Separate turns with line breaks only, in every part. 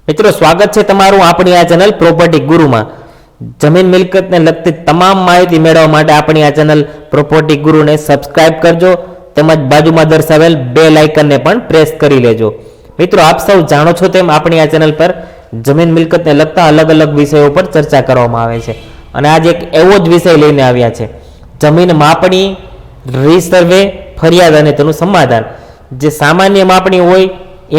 મિત્રો સ્વાગત છે તમારું આપણી આ ચેનલ પ્રોપર્ટી ગુરુમાં। જમીન મિલકતને લગતી તમામ માહિતી મેળવવા માટે આપણી આ ચેનલ પ્રોપર્ટી ગુરુને સબસ્ક્રાઇબ કરજો તેમજ બાજુમાં દર્શાવેલ બેલ આઇકનને પણ પ્રેસ કરી લેજો। મિત્રો આપ સૌ જાણો છો તેમ આપણી આ ચેનલ પર જમીન મિલકતને લગતા અલગ અલગ વિષયો પર ચર્ચા કરવામાં આવે છે અને આજે એક એવો જ વિષય લઈને આવ્યા છે જમીન માપણી, રીસર્વે, ફરિયાદ અને તેનું સમાધાન। જે સામાન્ય માપણી હોય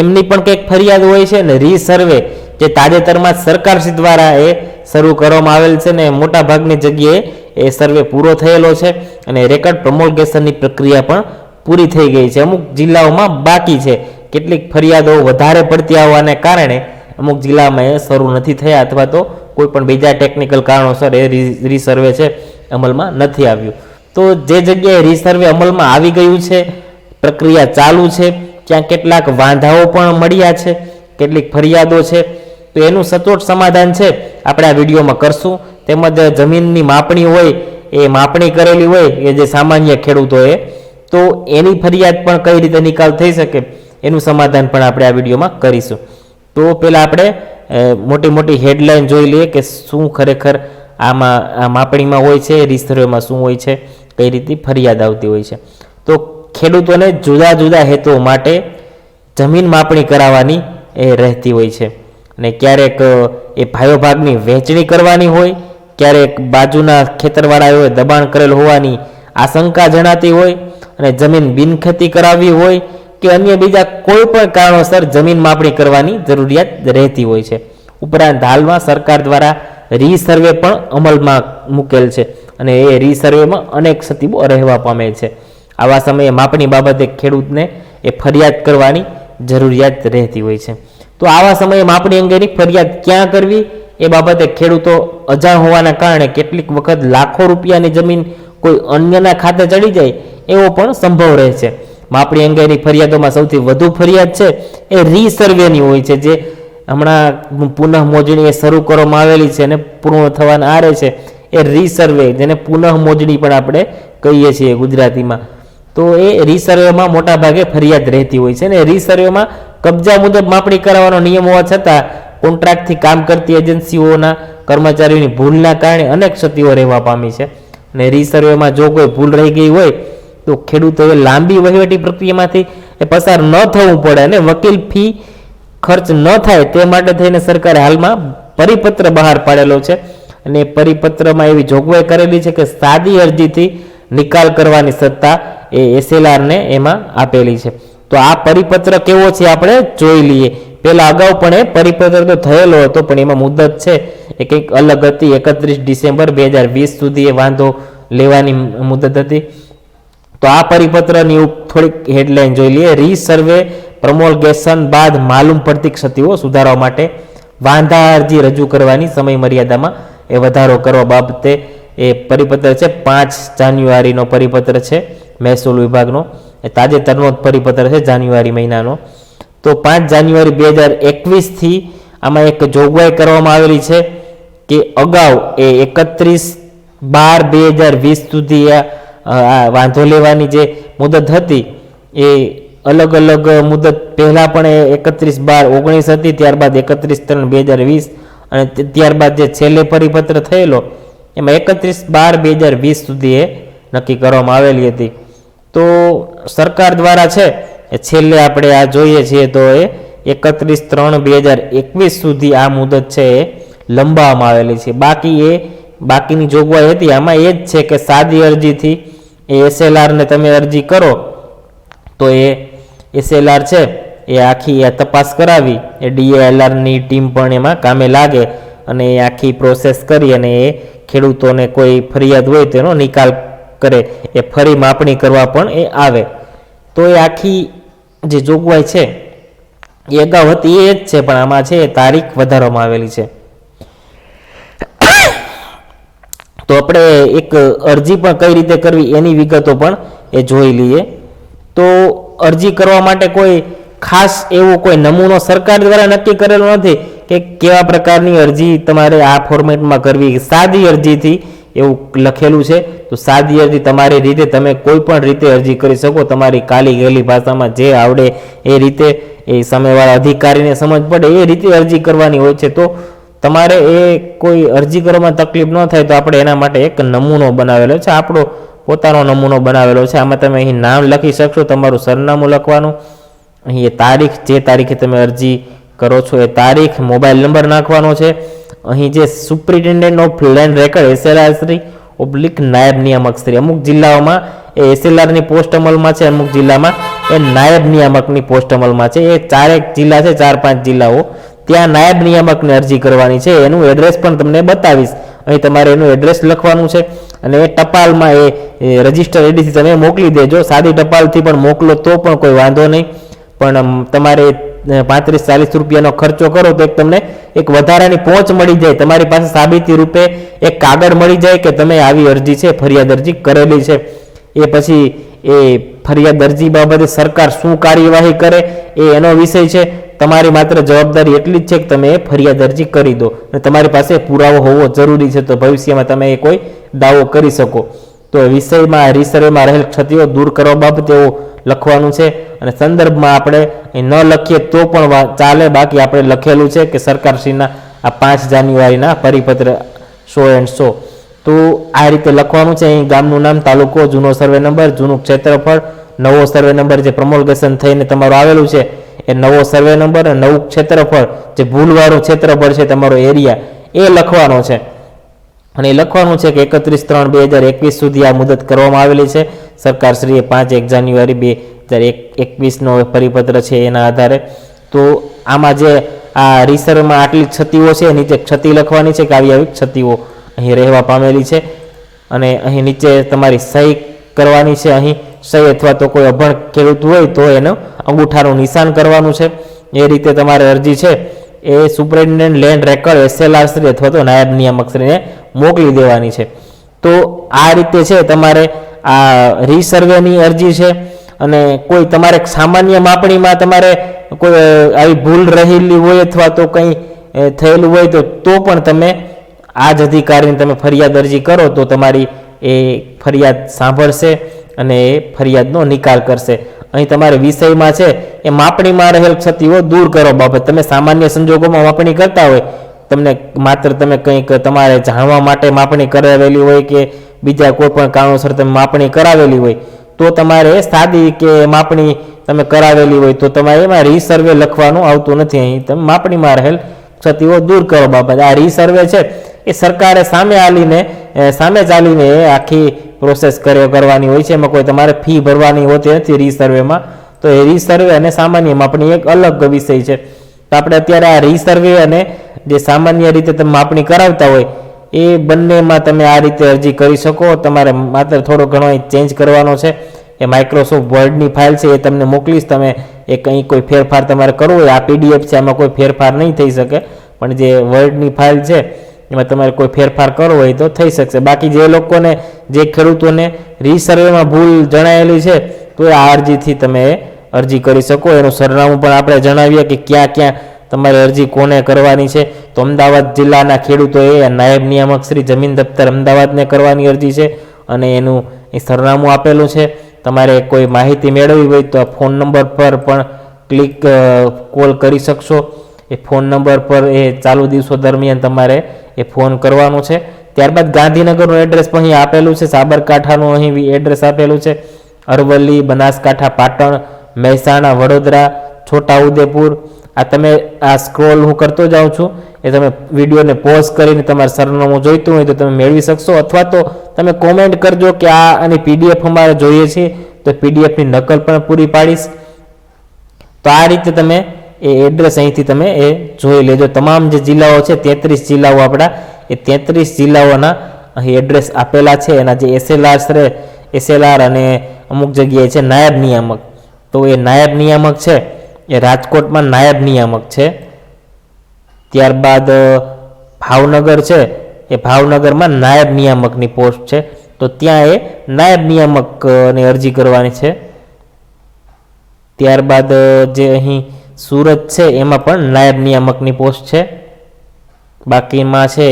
એમની પણ કંઈક ફરિયાદ હોય છે ને રીસર્વે જે તાજેતરમાં સરકારશ્રી દ્વારા એ શરૂ કરવામાં આવેલ છે ને મોટા ભાગની જગ્યાએ એ સર્વે પૂરો થયેલો છે અને રેકર્ડ પ્રમોલ્ગેશનની પ્રક્રિયા પણ પૂરી થઈ ગઈ છે। અમુક જિલ્લાઓમાં બાકી છે। કેટલીક ફરિયાદો વધારે પડતી આવવાને કારણે અમુક જિલ્લામાં એ શરૂ નથી થયા અથવા તો કોઈ પણ બીજા ટેકનિકલ કારણોસર એ રીસર્વે છે અમલમાં નથી આવ્યું। તો જે જગ્યાએ રીસર્વે અમલમાં આવી ગયું છે, પ્રક્રિયા ચાલુ છે, ત્યાં કેટલાક વાંધાઓ પણ મળ્યા છે, કેટલીક ફરિયાદો છે, તો એનું સચોટ સમાધાન છે આપણે આ વિડીયોમાં કરશું। તેમજ જમીનની માપણી હોય એ માપણી કરેલી હોય એ જે સામાન્ય ખેડૂતોએ તો એની ફરિયાદ પણ કઈ રીતે નિકાલ થઈ શકે એનું સમાધાન પણ આપણે આ વિડીયોમાં કરીશું। તો પહેલાં આપણે મોટી મોટી હેડલાઇન જોઈ લઈએ કે શું ખરેખર આમાં આ માપણીમાં હોય છે, રીસર્વેમાં શું હોય છે, કઈ રીતે ફરિયાદ આવતી હોય છે। તો ખેડૂતોને જુદા જુદા હેતુઓ માટે જમીન માપણી કરાવવાની એ રહેતી હોય છે અને ક્યારેક એ ભાઈઓ ભાગની વહેંચણી કરવાની હોય, ક્યારેક બાજુના ખેતરવાળાઓએ દબાણ કરેલ હોવાની આશંકા જણાતી હોય અને જમીન બિનખેતી કરાવવી હોય કે અન્ય બીજા કોઈ પણ કારણોસર જમીન માપણી કરવાની જરૂરિયાત રહેતી હોય છે। ઉપરાંત હાલમાં સરકાર દ્વારા રીસર્વે પણ અમલમાં મૂકેલ છે અને એ રીસર્વેમાં અનેક સતીબો રહેવા પામે છે। આવા સમયે માપણી બાબતે ખેડૂતને એ ફરિયાદ કરવાની જરૂરિયાત રહેતી હોય છે। તો આવા સમયે માપણી અંગેની ફરિયાદ ક્યાં કરવી એ બાબતે ખેડૂતો અજાણ હોવાના કારણે કેટલીક વખત લાખો રૂપિયાની જમીન કોઈ અન્યના ખાતે ચડી જાય એવો પણ સંભવ રહે છે। માપણી અંગેની ફરિયાદોમાં સૌથી વધુ ફરિયાદ છે એ રીસર્વેની હોય છે, જે હમણાં પુનઃ મોજણી શરૂ કરવામાં આવેલી છે અને પૂર્ણ થવાના આરે છે એ રીસર્વે, જેને પુનઃ મોજણી પણ આપણે કહીએ છીએ ગુજરાતીમાં। તો એ રીસર્વેમાં મોટા ભાગે ફરિયાદ રહેતી હોય છે ને રીસર્વેમાં કબજા મુજબ માપણી કરાવવાનો નિયમ હોવા છતાં કોન્ટ્રાક્ટથી કામ કરતી એજન્સીઓના કર્મચારીઓની ભૂલના કારણે અનેક ક્ષતિઓ રહેવા પામી છે અને રીસર્વેમાં જો કોઈ ભૂલ રહી ગઈ હોય તો ખેડૂતોએ લાંબી વહીવટી પ્રક્રિયામાંથી એ પસાર ન થવું પડે અને વકીલ ફી ખર્ચ ન થાય તે માટે થઈને સરકારે હાલમાં પરિપત્ર બહાર પાડેલો છે અને પરિપત્રમાં એવી જોગવાઈ કરેલી છે કે સાદી અરજીથી નિકાલ કરવાની સત્તા એ એસએલઆરને એમાં આપેલી છે। તો આ પરિપત્ર કેવો છે આપણે જોઈ લઈએ। પહેલા અગાઉ પણ એ પરિપત્ર તો થયેલો હતો પણ એમાં મુદત છે એ કંઈક અલગ હતી। 31 ડિસેમ્બર 2020 સુધી એ વાંધો લેવાની મુદત હતી। તો આ પરિપત્રની થોડીક હેડલાઇન જોઈ લઈએ। રીસર્વે પ્રમોલ્ગેશન બાદ માલુમ પડતી ક્ષતિઓ સુધારવા માટે વાંધા અરજી રજૂ કરવાની સમય મર્યાદામાં એ વધારો કરવા બાબતે એ પરિપત્ર છે 5 જાન્યુઆરીનો પરિપત્ર છે મહેસૂલ વિભાગનો। એ તાજેતરનો પરિપત્ર છે જાન્યુઆરી મહિનાનો। તો 5 જાન્યુઆરી 2021થી આમાં એક જોગવાઈ કરવામાં આવેલી છે કે અગાઉ એ 31/12/2020 સુધી આ વાંધો લેવાની જે મુદત હતી એ અલગ અલગ મુદત પહેલાં પણ એ 31/12/19 હતી, ત્યારબાદ 31/3/2020 અને ત્યારબાદ જે છેલ્લે પરિપત્ર થયેલો એમાં 31/12/2020 સુધી એ નક્કી કરવામાં આવેલી હતી। તો સરકાર દ્વારા છે એ છેલ્લે આપણે આ જોઈએ છીએ તો એ 31/3/2021 સુધી આ મુદત છે એ લંબાવવામાં આવેલી છે। બાકીની જોગવાઈ હતી આમાં એ જ છે કે સાદી અરજીથી એ એસએલઆરને તમે અરજી કરો તો એ એસએલઆર છે એ આખી તપાસ કરાવી એ ડીએલઆરની ટીમ પણ એમાં કામે લાગે અને એ આખી પ્રોસેસ કરી અને એ ખેડૂતોને કોઈ ફરિયાદ હોય તેનો નિકાલ કરે, એ ફરી માપણી કરવા પણ એ આવે। તો એ આખી જે જોગવાઈ છે એ અગાઉ હતી એ જ છે પણ આમાં છે એ તારીખ વધારવામાં આવેલી છે। તો આપણે એક અરજી પણ કઈ રીતે કરવી એની વિગતો પણ એ જોઈ લઈએ। તો અરજી કરવા માટે કોઈ ખાસ એવો કોઈ નમૂનો સરકાર દ્વારા નક્કી કરેલો નથી કે કેવા પ્રકારની અરજી તમારે આ ફોર્મેટમાં કરવી। સાદી અરજીથી એવું લખેલું છે। તો સાદી અરજી તમારી રીતે તમે કોઈ પણ રીતે અરજી કરી શકો, તમારી કાલી ગયેલી ભાષામાં જે આવડે એ રીતે એ સામેવાળા અધિકારીને સમજ પડે એ રીતે અરજી કરવાની હોય છે. તો તમારે એ કોઈ અરજી કરવામાં તકલીફ ન થાય તો આપણે એના માટે એક નમૂનો બનાવેલો છે, આપણો પોતાનો નમૂનો બનાવેલો છે. આમાં તમે અહીં નામ લખી શકશો, તમારું સરનામું લખવાનું, અહીં એ તારીખ, જે તારીખે તમે અરજી કરો છો એ તારીખ, મોબાઈલ નંબર નાખવાનો છે. અહીં જે superintendent of land record SLR Shri oblique નાયબ નિયામક શ્રી, અમુક જિલ્લાઓમાં એ SLRની પોસ્ટ અમલમાં છે, અમુક જિલ્લામાં એ નાયબ નિયામકની પોસ્ટ અમલમાં છે. એ 4 જિલ્લા છે, 4-5 જિલ્લાઓ, ત્યાં નાયબ નિયામકને અરજી કરવાની છે. એનું એડ્રેસ પણ તમને બતાવીશ. અહીં તમારે એનું એડ્રેસ લખવાનું છે અને એ ટપાલમાં એ રજિસ્ટર એડીથી તમે મોકલી દેજો. સાદી ટપાલથી પણ મોકલો તો પણ કોઈ વાંધો નહીં, પણ તમારે 35-40 રૂપિયાનો ખર્ચો કરો તો તમને એક વધારાની પહોંચ મળી જાય, તમારી પાસે સાબિતી રૂપે એક કાગળ મળી જાય કે તમે આવી અરજી છે, ફરિયાદ અરજી કરેલી છે. એ પછી એ ફરિયાદ અરજી બાબતે સરકાર શું કાર્યવાહી કરે એ એનો વિષય છે. તમારી માત્ર જવાબદારી એટલી જ છે કે તમે ફરિયાદ અરજી કરી દો અને તમારી પાસે પુરાવો હોવો જરૂરી છે, તો ભવિષ્યમાં તમે એ કોઈ દાવો કરી શકો. તો વિષયમાં રીસર્વેમાં રહેલ ક્ષતિઓ દૂર કરવા બાબતે એવું લખવાનું છે અને સંદર્ભમાં આપણે ન લખીએ તો પણ ચાલે, બાકી આપણે લખેલું છે કે સરકારશ્રીના આ 5 જાન્યુઆરીના પરિપત્ર 100 તો આ રીતે લખવાનું છે. અહીં ગામનું નામ, તાલુકો, જૂનો સર્વે નંબર, જૂનું ક્ષેત્રફળ, નવો સર્વે નંબર જે પ્રમોલગેશન થઈને તમારું આવેલું છે એ નવો સર્વે નંબર અને નવું ક્ષેત્રફળ જે ભૂલવાળું ક્ષેત્રફળ છે તમારો એરિયા એ લખવાનો છે. અને એ લખવાનું છે કે 31/3/2021 સુધી આ મુદત કરવામાં આવેલી છે. સરકારશ્રીએ 5 જાન્યુઆરી 2021નો પરિપત્ર છે એના આધારે. તો આમાં જે આ રીસર્વેમાં આટલી ક્ષતિઓ છે, નીચે ક્ષતિ લખવાની છે કે આવી આવી ક્ષતિઓ અહીં રહેવા પામેલી છે અને અહીં નીચે તમારી સહી કરવાની છે. અહીં સહી અથવા તો કોઈ અભણ ખેડૂત હોય તો એનું અંગૂઠાનું નિશાન કરવાનું છે. એ રીતે તમારે અરજી છે એ superintendent land record SLR Shri અથવા તો નાયબ નિયામક શ્રીને મોકલી દેવાની છે. તો આ રીતે છે તમારે આ રીસર્વેની અરજી છે. અને કોઈ તમારે સામાન્ય માપણીમાં તમારે કોઈ આવી ભૂલ રહેલી હોય અથવા તો કંઈ થયેલું હોય તો પણ તમે આ જ અધિકારીને તમે ફરિયાદ અરજી કરો તો તમારી એ ફરિયાદ સાંભળશે અને એ ફરિયાદનો નિકાલ કરશે. અહીં તમારે વિષયમાં છે એ માપણીમાં રહેલ ક્ષતિઓ દૂર કરો બાબત, તમે સામાન્ય સંજોગોમાં માપણી કરતા હોય, તમને માત્ર તમે કંઈક તમારે જાણવા માટે માપણી કરાવેલી હોય કે બીજા કોઈ પણ કારણોસર તમે માપણી કરાવેલી હોય તો તમારે સાદી કે માપણી તમે કરાવેલી હોય તો તમારે એમાં રીસર્વે લખવાનું આવતું નથી. અહીં તમે માપણીમાં રહેલ ક્ષતિઓ દૂર કરો બાબત. આ રીસર્વે છે એ સરકારે સામે ચાલીને આખી પ્રોસેસ કરવાની હોય છે. એમાં કોઈ તમારે ફી ભરવાની હોતી નથી રીસર્વેમાં. તો એ રીસર્વે અને સામાન્ય માપણી એક અલગ વિષય છે. તો આપણે અત્યારે આ રીસર્વે અને જે સામાન્ય રીતે તમે માપણી કરાવતા હોય એ બંનેમાં તમે આ રીતે અરજી કરી શકો. તમારે માત્ર થોડો ઘણો ચેન્જ કરવાનો છે. એ માઇક્રોસોફ્ટ વર્ડની ફાઇલ છે એ તમને મોકલીશ. તમે એ કંઈ કોઈ ફેરફાર તમારે કરવો હોય, આ PDF છે આમાં કોઈ ફેરફાર નહીં થઈ શકે, પણ જે વર્ડની ફાઇલ છે એમાં તમારે કોઈ ફેરફાર કરવો હોય તો થઈ શકશે. બાકી જે લોકોને, જે ખેડૂતોને રીસર્વેમાં ભૂલ જણાયેલી છે તો એ આ અરજીથી તમે અરજી કરી શકો. એનું સરનામું પણ આપણે જણાવીએ કે ક્યાં ક્યાં તમારે અરજી કોને કરવાની છે. તો અમદાવાદ જિલ્લાના ખેડૂતોએ નાયબ નિયામક શ્રી જમીન દફતર અમદાવાદને કરવાની અરજી છે અને એનું એ સરનામું આપેલું છે. તમારે કોઈ માહિતી મેળવવી હોય તો આ ફોન નંબર પર પણ કોલ કરી શકશો. એ ફોન નંબર પર એ ચાલુ દિવસો દરમિયાન તમારે એ ફોન કરવાનો છે. ત્યારબાદ ગાંધીનગરનું એડ્રેસ પણ અહીં આપેલું છે, સાબરકાંઠાનું અહીં એડ્રેસ આપેલું છે, અરવલ્લી, બનાસકાંઠા, પાટણ, મહેસાણા, વડોદરા, છોટાઉદેપુર. આ તમે આ સ્ક્રોલ હું કરતો જાઉં છું એ તમે વિડીયોને પોઝ કરીને તમારે સરનામું જોઈતું હોય તો તમે મેળવી શકશો, અથવા તો તમે કોમેન્ટ કરજો કે આની PDF અમારે જોઈએ છે તો PDFની નકલ પણ પૂરી પાડીશ. તો આ રીતે તમે એ એડ્રેસ અહીંથી તમે એ જોઈ લેજો. તમામ જે જિલ્લાઓ છે 33 જિલ્લાઓ આપણા, એ 33 જિલ્લાઓના અહીં એડ્રેસ આપેલા છે. એના જે SLR અને અમુક જગ્યાએ છે નાયબ નિયામક. તો એ નાયબ નિયામક છે એ રાજકોટમાં નાયબ નિયામક છે. ત્યારબાદ ભાવનગર છે એ ભાવનગરમાં નાયબ નિયામકની પોસ્ટ છે, તો ત્યાં એ નાયબ નિયામકની અરજી કરવાની છે. ત્યારબાદ જે અહીં સુરત છે એમાં પણ નાયબ નિયામકની પોસ્ટ છે. બાકીમાં છે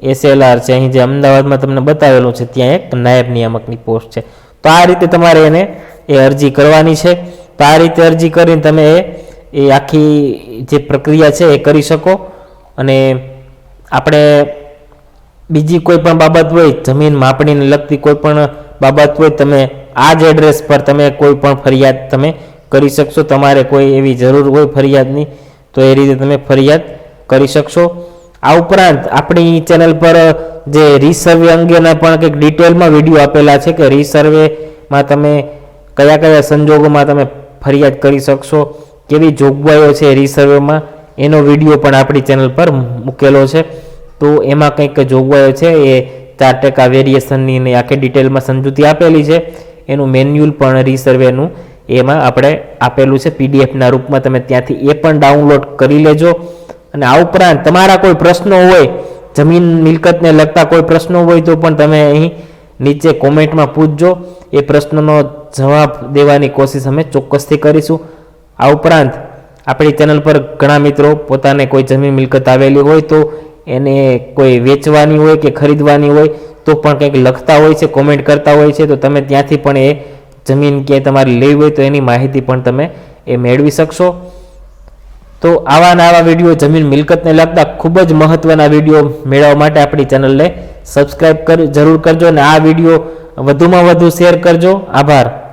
એ SLR છે. અહીં જે અમદાવાદમાં તમને બતાવેલું છે ત્યાં એક નાયબ નિયામકની પોસ્ટ છે. તો આ રીતે તમારે એને એ અરજી કરવાની છે. તો આ રીતે અરજી કરીને તમે એ આખી જે પ્રક્રિયા છે એ કરી શકો. અને આપણે બીજી કોઈ પણ બાબત હોય, જમીન માપણીને લગતી કોઈ પણ બાબત હોય, તમે આ જ એડ્રેસ પર તમે કોઈ પણ ફરિયાદ તમે કરી શકશો. તમારે કોઈ એવી જરૂર હોય ફરિયાદની તો એ રીતે તમે ફરિયાદ કરી શકશો. આ ઉપરાંત આપણી ચેનલ પર જે રીસર્વે અંગેના પણ કંઈક ડિટેલમાં વિડીયો આપેલા છે કે રીસર્વેમાં તમે કયા કયા સંજોગોમાં તમે ફરિયાદ કરી શકશો, કેવી જોગવાઈઓ છે રીસર્વેમાં, એનો વિડીયો પણ આપણી ચેનલ પર મૂકેલો છે. તો એમાં કંઈક જોગવાઈઓ છે એ 4% વેરિએશનની ને આખી ડિટેલમાં સમજૂતી આપેલી છે. એનું મેન્યુઅલ પણ રીસર્વેનું એમાં આપણે આપેલું છે પીડીએફના રૂપમાં. તમે ત્યાંથી એ પણ ડાઉનલોડ કરી લેજો. અને આ ઉપરાંત તમારા કોઈ પ્રશ્નો હોય, જમીન મિલકતને લગતા કોઈ પ્રશ્નો હોય તો પણ તમે અહીં નીચે કોમેન્ટમાં પૂછજો. એ પ્રશ્નનો જવાબ દેવાની કોશિશ અમે ચોક્કસથી કરીશું. આ ઉપરાંત આપણી ચેનલ પર ઘણા મિત્રો પોતાને કોઈ જમીન મિલકત આવેલી હોય તો એને કોઈ વેચવાની હોય કે ખરીદવાની હોય તો પણ કંઈક લખતા હોય છે, કોમેન્ટ કરતા હોય છે. તો તમે ત્યાંથી પણ એ જમીન કે તમારે લેવી હોય તો એની માહિતી પણ તમે એ મેળવી શકશો. તો આવા વિડીયો જમીન મિલકતને લગતા ખૂબ જ મહત્વના વિડીયો મેળવવા માટે આપણી ચેનલને સબસ્ક્રાઈબ જરૂર કરજો અને આ વિડીયો વધુમાં વધુ શેર કરજો. આભાર.